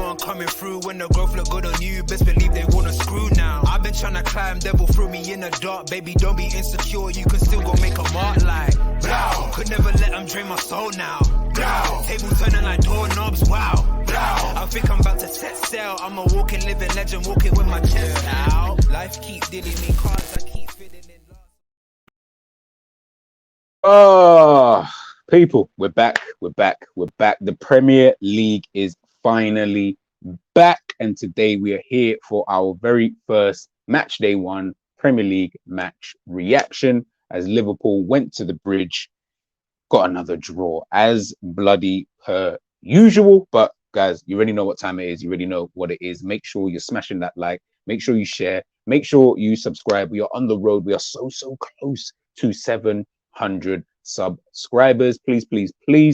know I'm coming through. When the growth look good on you, best believe they wanna screw now. I've been trying to climb, devil threw me in the dark. Baby, don't be insecure, you can still go make a mark like blow. Could never let them drain my soul now. Blow. Table turning like doorknobs, wow. Blow. I think I'm about to set sail. I'm a walking, living legend, walking with my chest out. Life keep dealing me cards, I keep feeling in love. Oh, people, we're back. The Premier League is finally back, and today we are here for our very first match day one Premier League match reaction as Liverpool went to the Bridge, got another draw as bloody per usual. But guys, you already know what time it is. You already know what it is. Make sure you're smashing that like. Make sure you share. Make sure you subscribe. We are on the road. We are so close to 700 subscribers. Please,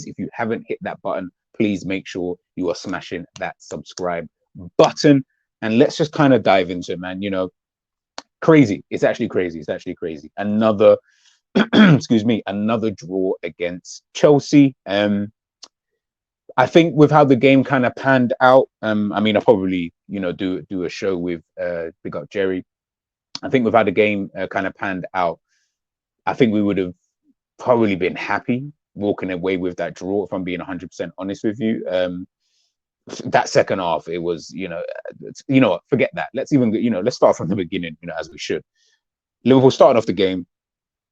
if you haven't hit that button, please make sure you are smashing that subscribe button. And let's just kind of dive into it, man. You know, crazy. It's actually crazy. Another excuse me, another draw against Chelsea. I think with how the game kind of panned out, I mean, I'll probably, you know, do a show with big up Jerry. I think with how the game kind of panned out, I think we would have probably been happy walking away with that draw, if I'm being 100% honest with you. That second half, it was, you know what, forget that. Let's even, you know, let's start from the beginning, you know, as we should. Liverpool started off the game,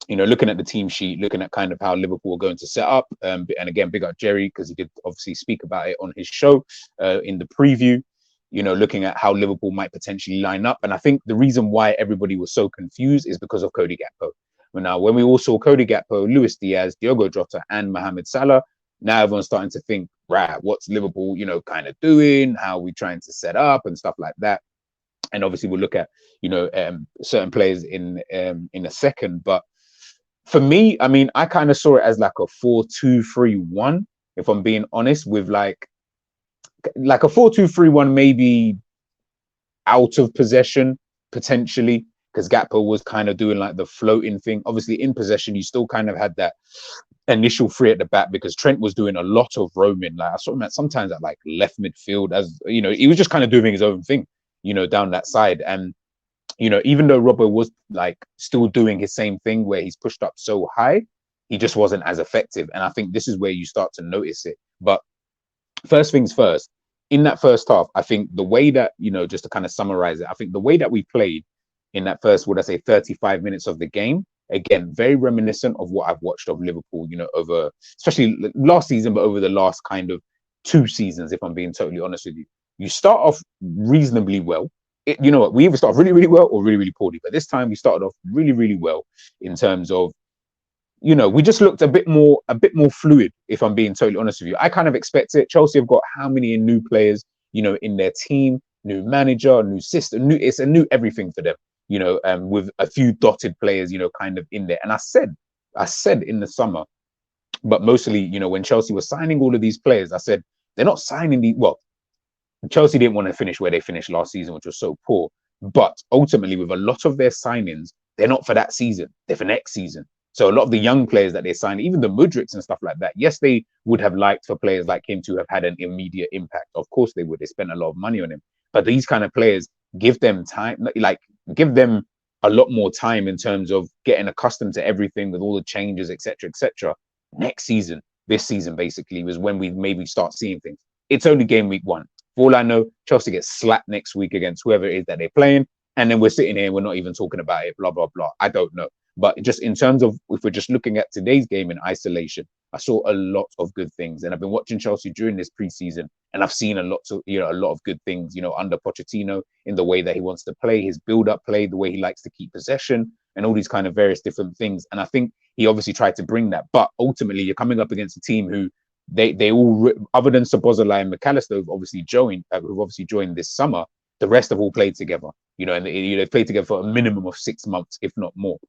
you know, looking at the team sheet, looking at kind of how Liverpool were going to set up. And again, big up Jerry, because he did obviously speak about it on his show in the preview, you know, looking at how Liverpool might potentially line up. And I think the reason why everybody was so confused is because of Cody Gakpo. But now, when we all saw Cody Gakpo, Luis Diaz, Diogo Jota, and Mohamed Salah, now everyone's starting to think, right, what's Liverpool, you know, kind of doing? How are we trying to set up and stuff like that? And obviously, we'll look at, you know, certain players in a second. But for me, I mean, I kind of saw it as like a 4-2-3-1, if I'm being honest, with like a 4-2-3-1, maybe out of possession potentially, because Gakpo was kind of doing like the floating thing. Obviously, in possession, you still kind of had that initial three at the back because Trent was doing a lot of roaming. Like I saw him sometimes at like left midfield, as you know, he was just kind of doing his own thing, you know, down that side. And you know, even though Robbo was like still doing his same thing where he's pushed up so high, he just wasn't as effective. And I think this is where you start to notice it. But first things first, in that first half, I think the way that, you know, just to kind of summarize it, I think the way that we played in that first, 35 minutes of the game, again, very reminiscent of what I've watched of Liverpool, you know, over, especially last season, but over the last kind of 2 seasons, if I'm being totally honest with you. You start off reasonably well. You know what, we either start really well or really poorly. But this time we started off really well in terms of, you know, we just looked a bit more fluid, if I'm being totally honest with you. I kind of expect it. Chelsea have got how many new players, you know, in their team, new manager, new system, it's a new everything for them, you know, with a few dotted players, you know, kind of in there. And I said in the summer, but mostly, you know, when Chelsea was signing all of these players, I said, they're not signing the, well, Chelsea didn't want to finish where they finished last season, which was so poor. But ultimately, with a lot of their signings, they're not for that season. They're for next season. So a lot of the young players that they signed, even the Mudryks and stuff like that, yes, they would have liked for players like him to have had an immediate impact. Of course they would. They spent a lot of money on him. But these kind of players, give them time, like give them a lot more time in terms of getting accustomed to everything with all the changes, etc., etc. Next season, this season basically, was when we maybe start seeing things. It's only game week 1. For all I know, Chelsea gets slapped next week against whoever it is that they're playing. And then we're sitting here and we're not even talking about it, blah, blah, blah. I don't know. But just in terms of, if we're just looking at today's game in isolation, I saw a lot of good things. And I've been watching Chelsea during this preseason, and I've seen a lot of good things, you know, under Pochettino, in the way that he wants to play, his build-up play, the way he likes to keep possession, and all these kind of various different things. And I think he obviously tried to bring that. But ultimately, you're coming up against a team who, they all, other than Szoboszlai and McAllister, who've obviously joined this summer, the rest have all played together, you know, and they've played together for a minimum of 6 months, if not more.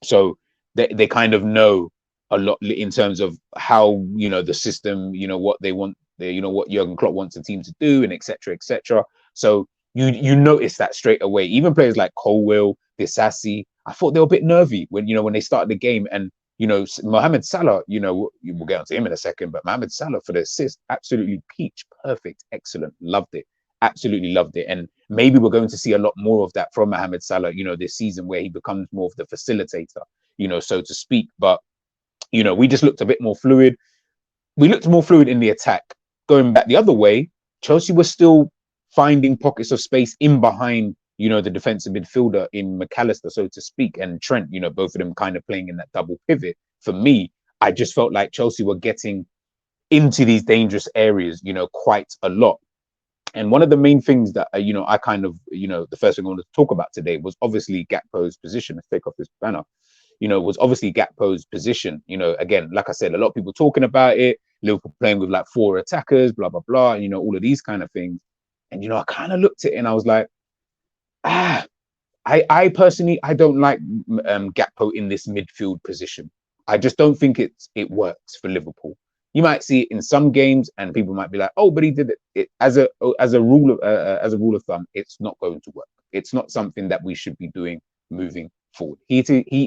So they kind of know a lot in terms of how, you know, the system, you know, what they want, you know, what Jurgen Klopp wants the team to do, and etc., etc. So you notice that straight away. Even players like Colwill, Disasi, I thought they were a bit nervy when, you know, when they started the game. And Mohamed Salah, we'll get onto him in a second, but Mohamed Salah for the assist, absolutely peach, perfect, excellent, loved it, absolutely loved it. And maybe we're going to see a lot more of that from Mohamed Salah, this season where he becomes more of the facilitator, so to speak. But, we just looked a bit more fluid. We looked more fluid in the attack. Going back the other way, Chelsea was still finding pockets of space in behind, the defensive midfielder in McAllister, so to speak, and Trent, both of them kind of playing in that double pivot. For me, I just felt like Chelsea were getting into these dangerous areas, quite a lot. And one of the main things that, I kind of, the first thing I wanted to talk about today was obviously Gakpo's position. Let's take off this banner. Was obviously Gakpo's position. Again, like I said, a lot of people talking about it. Liverpool playing with like 4 attackers, blah, blah, blah, all of these kind of things. And, I kind of looked at it and I was like, I personally, I don't like Gakpo in this midfield position. I just don't think it works for Liverpool. You might see it in some games, and people might be like, "Oh, but he did it." As a rule of thumb, it's not going to work. It's not something that we should be doing moving forward. He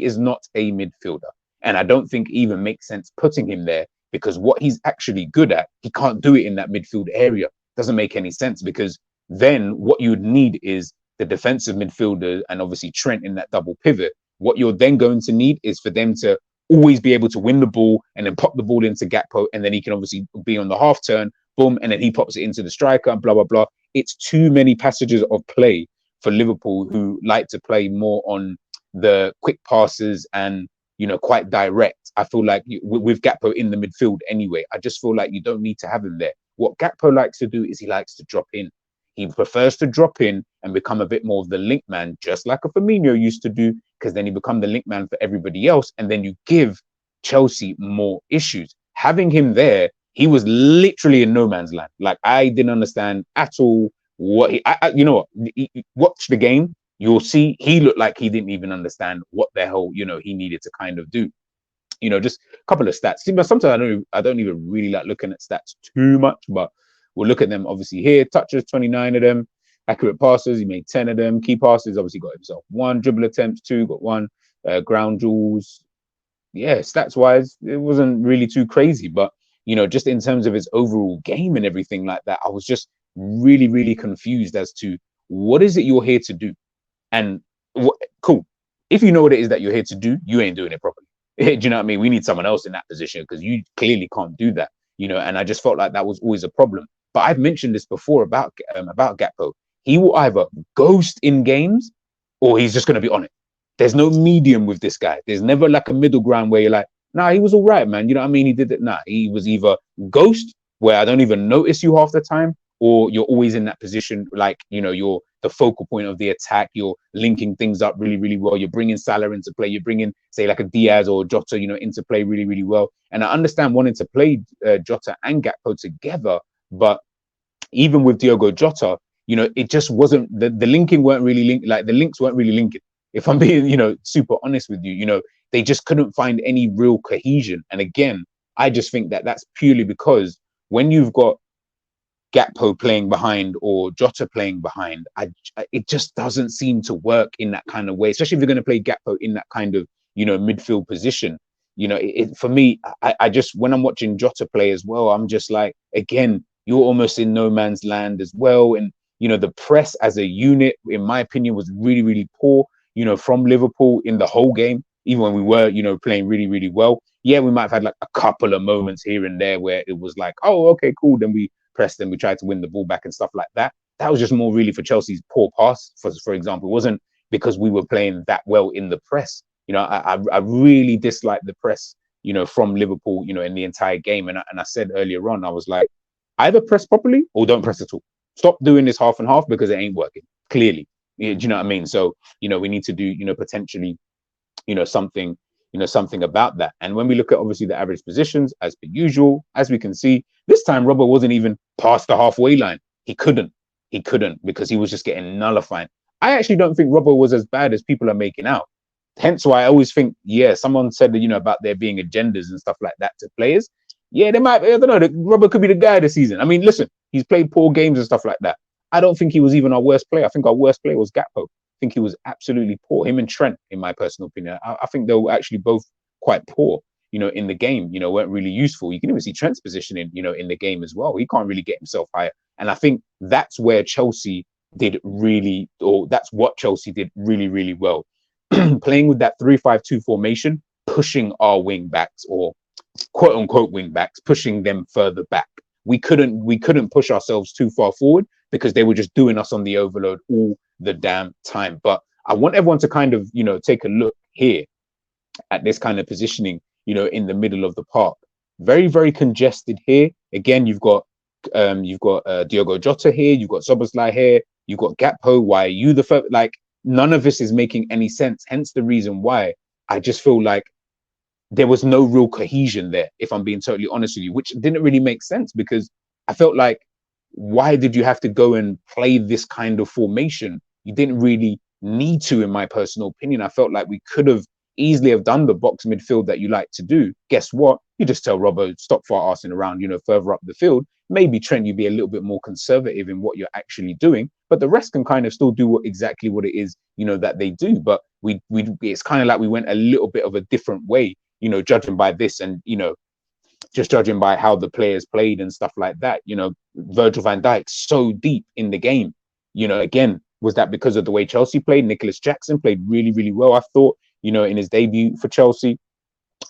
is not a midfielder, and I don't think it even makes sense putting him there, because what he's actually good at, he can't do it in that midfield area. Doesn't make any sense, because then what you would need is the defensive midfielder and obviously Trent in that double pivot. What you're then going to need is for them to always be able to win the ball and then pop the ball into Gakpo, and then he can obviously be on the half turn, boom, and then he pops it into the striker, blah, blah, blah. It's too many passages of play for Liverpool, who like to play more on the quick passes and, quite direct. I feel like with Gakpo in the midfield anyway, I just feel like you don't need to have him there. What Gakpo likes to do is he likes to drop in. He prefers to drop in and become a bit more of the link man, just like a Firmino used to do, because then you become the link man for everybody else, and then you give Chelsea more issues. Having him there, he was literally in no man's land. Like, I didn't understand at all what watch the game, you'll see he looked like he didn't even understand what the hell, he needed to kind of do. Just a couple of stats. But sometimes I don't even really like looking at stats too much, but we'll look at them obviously here. Touches, 29 of them. Accurate passes, he made 10 of them. Key passes, obviously got himself 1. Dribble attempts, 2, got 1. Ground duels. Yeah, stats-wise, it wasn't really too crazy. But, just in terms of his overall game and everything like that, I was just really, really confused as to what is it you're here to do? And cool. If you know what it is that you're here to do, you ain't doing it properly. Do you know what I mean? We need someone else in that position, because you clearly can't do that. And I just felt like that was always a problem. But I've mentioned this before about Gakpo. He will either ghost in games, or he's just going to be on it. There's no medium with this guy. There's never like a middle ground where you're like, nah, he was all right, man. You know what I mean? He did it. Nah, he was either ghost, where I don't even notice you half the time, or you're always in that position, like, you're the focal point of the attack. You're linking things up really, really well. You're bringing Salah into play. You're bringing, say, like a Diaz or Jota, into play really, really well. And I understand wanting to play Jota and Gakpo together, but even with Diogo Jota, it just wasn't, the linking weren't really linked, like the links weren't really linking. If I'm being, super honest with you, they just couldn't find any real cohesion. And again, I just think that that's purely because when you've got Gakpo playing behind or Jota playing behind, it just doesn't seem to work in that kind of way, especially if you're going to play Gakpo in that kind of, midfield position. For me, I just, when I'm watching Jota play as well, I'm just like, again, you're almost in no man's land as well. And, the press as a unit, in my opinion, was really, really poor, from Liverpool in the whole game, even when we were, playing really, really well. Yeah, we might have had like a couple of moments here and there where it was like, oh, okay, cool. Then we pressed and we tried to win the ball back and stuff like that. That was just more really for Chelsea's poor pass, for example. It wasn't because we were playing that well in the press. I really disliked the press, from Liverpool, in the entire game. And I said earlier on, I was like, either press properly or don't press at all. Stop doing this half and half, because it ain't working, clearly. Do you know what I mean? So, we need to do, potentially, something about that. And when we look at obviously the average positions, as per usual, as we can see, this time Robbo wasn't even past the halfway line. He couldn't, because he was just getting nullified. I actually don't think Robbo was as bad as people are making out. Hence why I always think, yeah, someone said that, about there being agendas and stuff like that to players. Yeah, they might, I don't know, Robbo could be the guy of the season. I mean, listen, he's played poor games and stuff like that. I don't think he was even our worst player. I think our worst player was Gakpo. I think he was absolutely poor. Him and Trent, in my personal opinion. I think they were actually both quite poor, in the game, weren't really useful. You can even see Trent's positioning, in the game as well. He can't really get himself higher. And I think that's where Chelsea did really, or that's what Chelsea did really, really well. Playing with that 3-5-2 formation, pushing our wing backs, or quote unquote wing backs, pushing them further back. We couldn't push ourselves too far forward because they were just doing us on the overload all the damn time. But I want everyone to kind of, take a look here at this kind of positioning, in the middle of the park. Very, very congested here. Again, you've got Diogo Jota here, you've got Szoboszlai here, you've got Gakpo. Why are you the first? Like, none of this is making any sense. Hence the reason why I just feel like there was no real cohesion there, if I'm being totally honest with you, which didn't really make sense, because I felt like, why did you have to go and play this kind of formation? You didn't really need to, in my personal opinion. I felt like we could have easily have done the box midfield that you like to do. Guess what? You just tell Robbo, stop far arsing around, further up the field. Maybe Trent, you be a little bit more conservative in what you're actually doing, but the rest can kind of still do exactly what it is, that they do. But we it's kind of like we went a little bit of a different way, judging by this, and just judging by how the players played and stuff like that. Virgil van Dijk so deep in the game. Again, was that because of the way Chelsea played? Nicholas Jackson played really, really well, I thought, in his debut for Chelsea.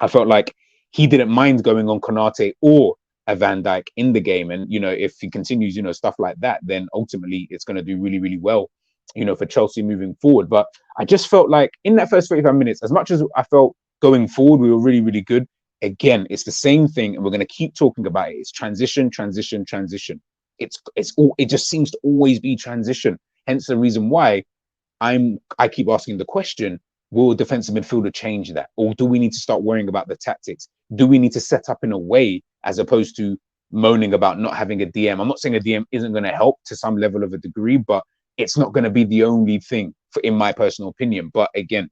I felt like he didn't mind going on Konate or a Van Dijk in the game. And, if he continues, stuff like that, then ultimately it's going to do really, really well, for Chelsea moving forward. But I just felt like in that first 35 minutes, as much as I felt going forward, we were really, really good. Again, it's the same thing, and we're going to keep talking about it. It's transition, transition, transition. It just seems to always be transition. Hence the reason why I keep asking the question, will a defensive midfielder change that? Or do we need to start worrying about the tactics? Do we need to set up in a way, as opposed to moaning about not having a DM? I'm not saying a DM isn't going to help to some level of a degree, but it's not going to be the only thing, in my personal opinion. But again,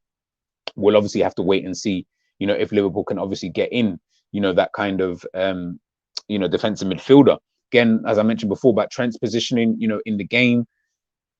we'll obviously have to wait and see, if Liverpool can obviously get in, that kind of, defensive midfielder. Again, as I mentioned before about Trent's positioning, in the game,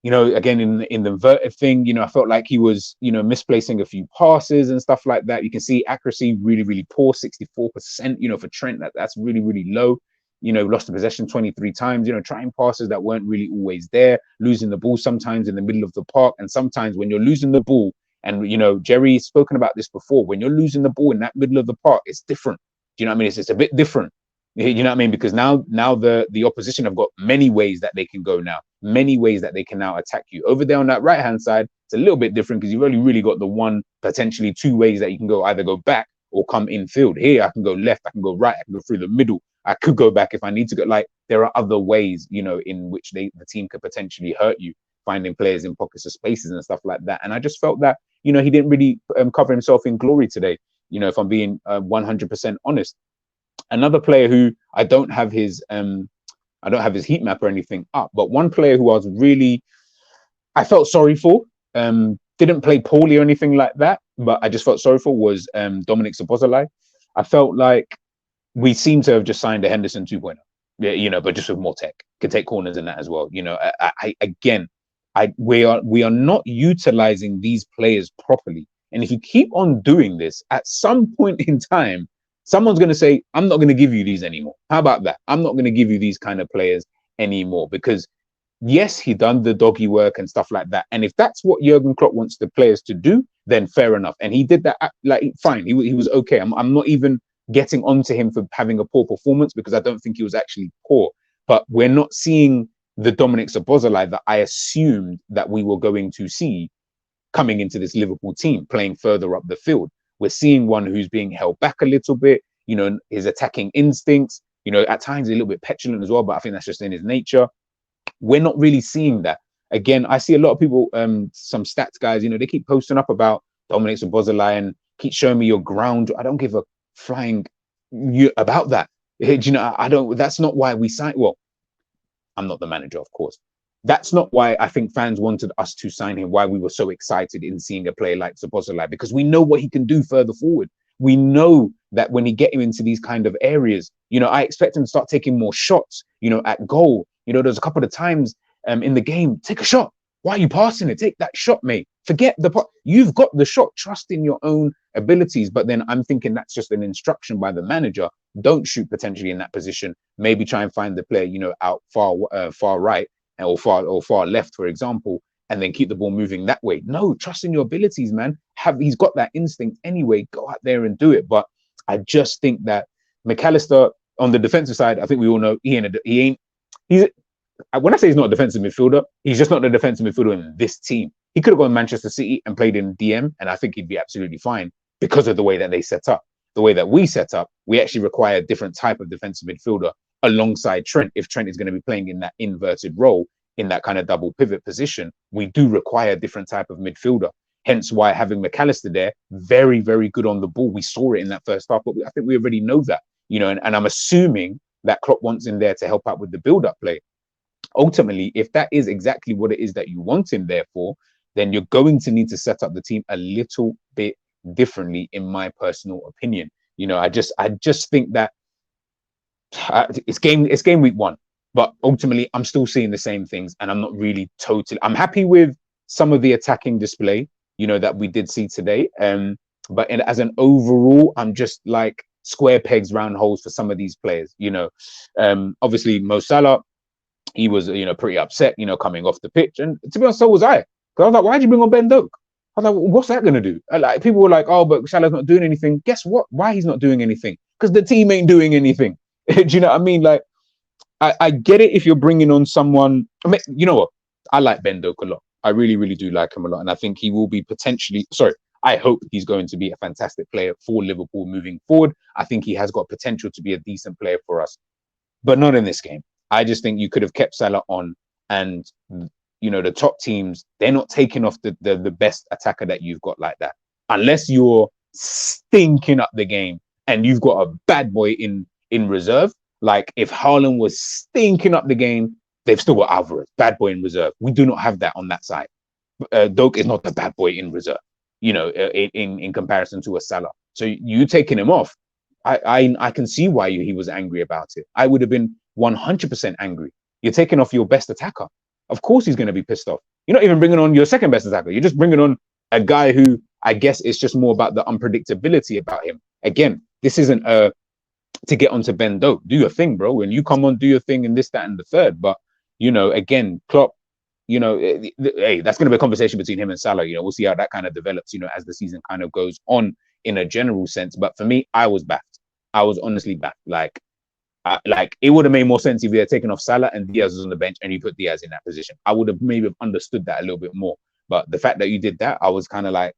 again, in the inverted thing, I felt like he was, misplacing a few passes and stuff like that. You can see accuracy really, really poor, 64%, for Trent. That's really, really low. Lost the possession 23 times, trying passes that weren't really always there, losing the ball sometimes in the middle of the park. And sometimes when you're losing the ball, and, Jerry's spoken about this before, when you're losing the ball in that middle of the park, it's different. Do you know what I mean? It's a bit different. You know what I mean? Because now the opposition have got many ways that they can go now, many ways that they can now attack you. Over there on that right-hand side, it's a little bit different because you've only really got the one, potentially two ways that you can go, either go back or come in field. Here, I can go left, I can go right, I can go through the middle. I could go back if I need to go. Like, there are other ways, in which the team could potentially hurt you, finding players in pockets of spaces and stuff like that. And I just felt that, he didn't really cover himself in glory today, if I'm being 100% honest. Another player who I don't have his heat map or anything up, but one player who I felt sorry for, didn't play poorly or anything like that, but I just felt sorry for, was Dominic Szoboszlai. I felt like we seem to have just signed a Henderson 2.0, yeah, but just with more tech, could take corners in that as well. We are not utilizing these players properly, and if you keep on doing this, at some point in time, someone's going to say, I'm not going to give you these anymore. How about that? I'm not going to give you these kind of players anymore, because yes, he done the doggy work and stuff like that. And if that's what Jurgen Klopp wants the players to do, then fair enough. And he did that, like, fine. He was okay. I'm not even getting onto him for having a poor performance, because I don't think he was actually poor. But we're not seeing the Dominic Szoboszlai that I assumed that we were going to see coming into this Liverpool team, playing further up the field. We're seeing one who's being held back a little bit, his attacking instincts, at times a little bit petulant as well, but I think that's just in his nature. We're not really seeing that. Again, I see a lot of people, some stats guys, they keep posting up about Dominic Szoboszlai and keep showing me your ground. I don't give a flying about that. That's not why we signed. Well, I'm not the manager, of course. That's not why I think fans wanted us to sign him, why we were so excited in seeing a player like Szoboszlai, because we know what he can do further forward. We know that when he get him into these kind of areas, I expect him to start taking more shots, at goal. There's a couple of times in the game, take a shot. Why are you passing it? Take that shot, mate. Forget you've got the shot, trust in your own abilities. But then I'm thinking that's just an instruction by the manager. Don't shoot potentially in that position. Maybe try and find the player, out far right or far left, for example, and then keep the ball moving that way. No, trust in your abilities, man. He's got that instinct anyway. Go out there and do it. But I just think that McAllister on the defensive side, I think we all know he's when I say he's not a defensive midfielder, he's just not the defensive midfielder in this team. He could have gone to Manchester City and played in DM, and I think he'd be absolutely fine because of the way that they set up. The way that we set up, we actually require a different type of defensive midfielder alongside Trent. If Trent is going to be playing in that inverted role, in that kind of double pivot position, we do require a different type of midfielder. Hence why having McAllister there, very, very good on the ball. We saw it in that first half, but I think we already know that, and I'm assuming that Klopp wants him there to help out with the build-up play. Ultimately, if that is exactly what it is that you want him there for, then you're going to need to set up the team a little bit differently, in my personal opinion. I just think that it's game week 1, but ultimately I'm still seeing the same things, and I'm not really I'm happy with some of the attacking display, that we did see today. But as an overall, I'm just like square pegs, round holes for some of these players. Obviously Mo Salah, he was, pretty upset, coming off the pitch. And to be honest, so was I. Because I was like, why'd you bring on Ben Doak? I was like, well, what's that going to do? Like, people were like, oh, but Salah's not doing anything. Guess what? Why he's not doing anything? Because the team ain't doing anything. Do you know what I mean? Like, I get it if you're bringing on someone. I mean, you know what? I like Ben Doak a lot. I really, really do like him a lot. And I think he will be I hope he's going to be a fantastic player for Liverpool moving forward. I think he has got potential to be a decent player for us, but not in this game. I just think you could have kept Salah on, and the top teams, they're not taking off the best attacker that you've got like that, unless you're stinking up the game and you've got a bad boy in reserve. Like if Haaland was stinking up the game, they've still got Alvarez, bad boy in reserve. We do not have that on that side. Doak is not the bad boy in reserve, in comparison to a Salah. So you taking him off, I can see why he was angry about it. I would have been 100% angry. You're taking off your best attacker. Of course he's going to be pissed off. You're not even bringing on your second best attacker. You're just bringing on a guy who, I guess, it's just more about the unpredictability about him. Again, this isn't to get onto Ben Doak. Do your thing, bro. When you come on, do your thing, and this, that, and the third. But again, Klopp, hey, that's going to be a conversation between him and Salah. We'll see how that kind of develops, as the season kind of goes on in a general sense. But for me, I was baffed. I was honestly baffed. Like it would have made more sense if they had taken off Salah and Diaz was on the bench and you put Diaz in that position. I would have maybe understood that a little bit more. But the fact that you did that, I was kind of like,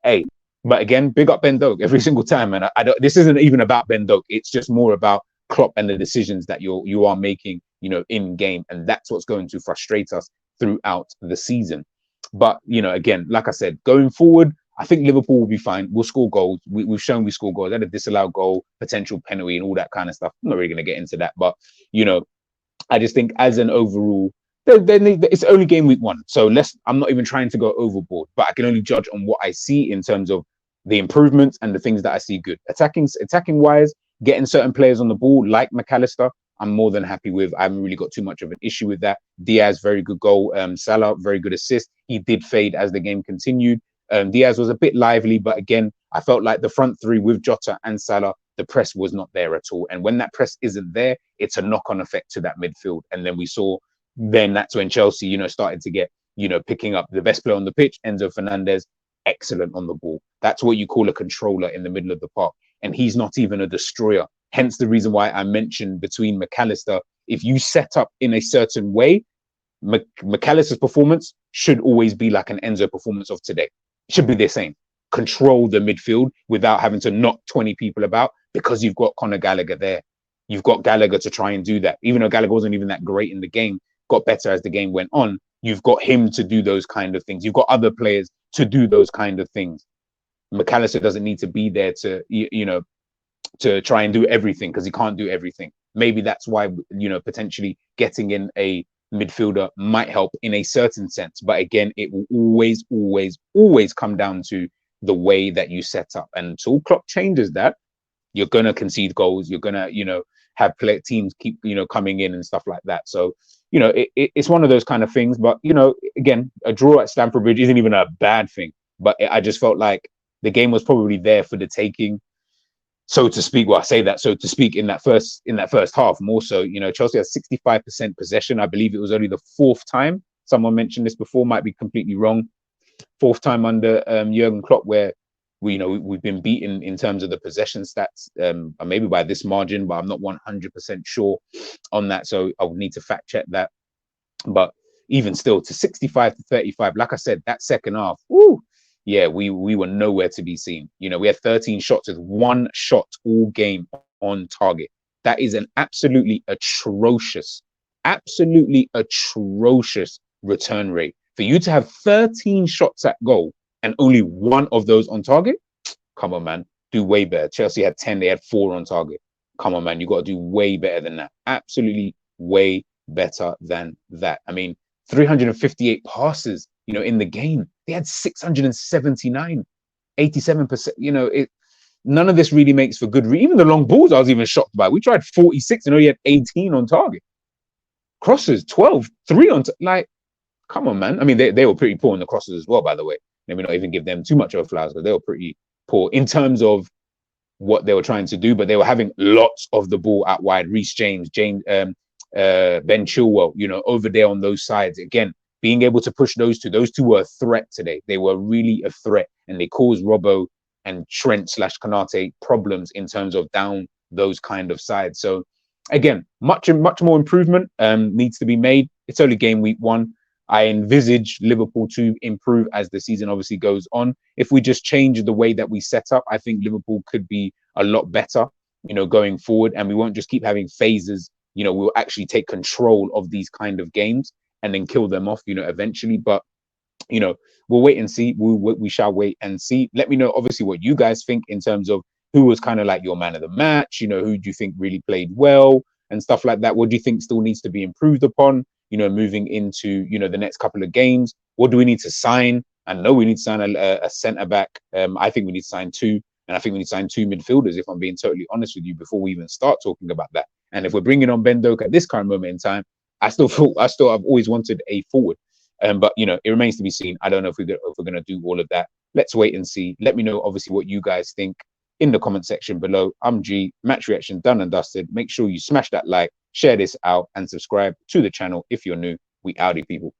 hey. But again, big up Ben Doak every single time. And I don't. This isn't even about Ben Doak. It's just more about Klopp and the decisions that you are making, in game, and that's what's going to frustrate us throughout the season. But again, like I said, going forward, I think Liverpool will be fine. We'll score goals. We've shown we score goals. They had a disallowed goal, potential penalty, and all that kind of stuff. I'm not really going to get into that, but I just think as an overall, it's only game week 1, so I'm not even trying to go overboard. But I can only judge on what I see in terms of the improvements and the things that I see good. Attacking wise, getting certain players on the ball like McAllister, I'm more than happy with. I haven't really got too much of an issue with that. Diaz, very good goal. Salah, very good assist. He did fade as the game continued. Diaz was a bit lively, but again, I felt like the front three with Jota and Salah, the press was not there at all. And when that press isn't there, it's a knock-on effect to that midfield. And then we saw, that's when Chelsea, started to get, picking up the best player on the pitch, Enzo Fernandez, excellent on the ball. That's what you call a controller in the middle of the park. And he's not even a destroyer. Hence the reason why I mentioned between McAllister, if you set up in a certain way, McAllister's performance should always be like an Enzo performance of today. It should be the same. Control the midfield without having to knock 20 people about, because you've got Conor Gallagher there. You've got Gallagher to try and do that. Even though Gallagher wasn't even that great in the game, got better as the game went on. You've got him to do those kind of things. You've got other players to do those kind of things. McAllister doesn't need to be there to, to try and do everything, because he can't do everything. Maybe that's why, potentially getting in a midfielder might help in a certain sense. But again, it will always, always, always come down to the way that you set up. And until Klopp changes that, you're going to concede goals. You're going to, have teams keep, coming in and stuff like that. So, it's one of those kind of things. But, again, a draw at Stamford Bridge isn't even a bad thing. But I just felt like the game was probably there for the taking, so to speak. Well, I say that, so to speak, in that first half. More so, Chelsea has 65% possession. I believe it was only the fourth time. Someone mentioned this before, might be completely wrong. Fourth time under Jurgen Klopp where we've been beaten in terms of the possession stats, maybe by this margin, but I'm not 100% sure on that. So I would need to fact check that. But even still, to 65-35, like I said, that second half, woo, yeah, we were nowhere to be seen. We had 13 shots with one shot all game on target. That is an absolutely atrocious return rate. For you to have 13 shots at goal and only one of those on target, come on, man, do way better. Chelsea had 10, they had 4 on target. Come on, man, you got to do way better than that. Absolutely way better than that. I mean, 358 passes, in the game. They had 679, 87%. None of this really makes for good. Even the long balls, I was even shocked by. We tried 46 and only had 18 on target. Crosses, 12, 3 on like. Come on, man. I mean, they were pretty poor in the crosses as well, by the way. Let me not even give them too much of flowers, because they were pretty poor in terms of what they were trying to do, but they were having lots of the ball out wide. Reece James, Ben Chilwell, over there on those sides. Again, being able to push those two were a threat today. They were really a threat, and they caused Robbo and Trent/Konate problems in terms of down those kind of sides. So again, much more improvement needs to be made. It's only game week 1. I envisage Liverpool to improve as the season obviously goes on. If we just change the way that we set up, I think Liverpool could be a lot better, going forward. And we won't just keep having phases. We'll actually take control of these kind of games and then kill them off, eventually. But, we'll wait and see. We shall wait and see. Let me know, obviously, what you guys think in terms of who was kind of like your man of the match, who do you think really played well and stuff like that? What do you think still needs to be improved upon? Moving into, the next couple of games? What do we need to sign? I know we need to sign a centre back. I think we need to sign 2, and I think we need to sign 2 midfielders, if I'm being totally honest with you, before we even start talking about that. And if we're bringing on Ben Doak at this current moment in time, I've always wanted a forward. But, it remains to be seen. I don't know if we're going to do all of that. Let's wait and see. Let me know, obviously, what you guys think in the comment section below. I'm G, match reaction done and dusted. Make sure you smash that like, share this out, and subscribe to the channel if you're new. We outie, people.